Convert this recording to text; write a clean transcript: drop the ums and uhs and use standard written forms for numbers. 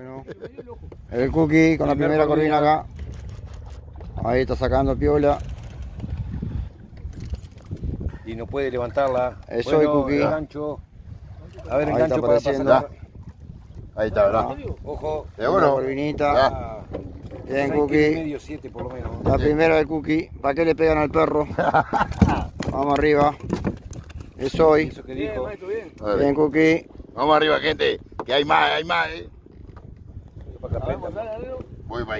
Bueno, el Cookie con la primera corvina acá. Ahí está sacando piola. Y no puede levantarla. Eso Bueno, es Cookie. Engancho. A ver, Ahí engancho está para apareciendo. pasar. Ahí está, ¿verdad? Ojo. Una corvinita. Ah, Bien, 6 Cookie. kilos y medio, 7 por lo menos. La primera del Cookie. ¿Para qué le pegan al perro? Vamos arriba. Es hoy. Eso que dijo. Bien, Cookie. Vamos arriba, gente. Que hay más, ¿eh? Para acá, Voy para ahí.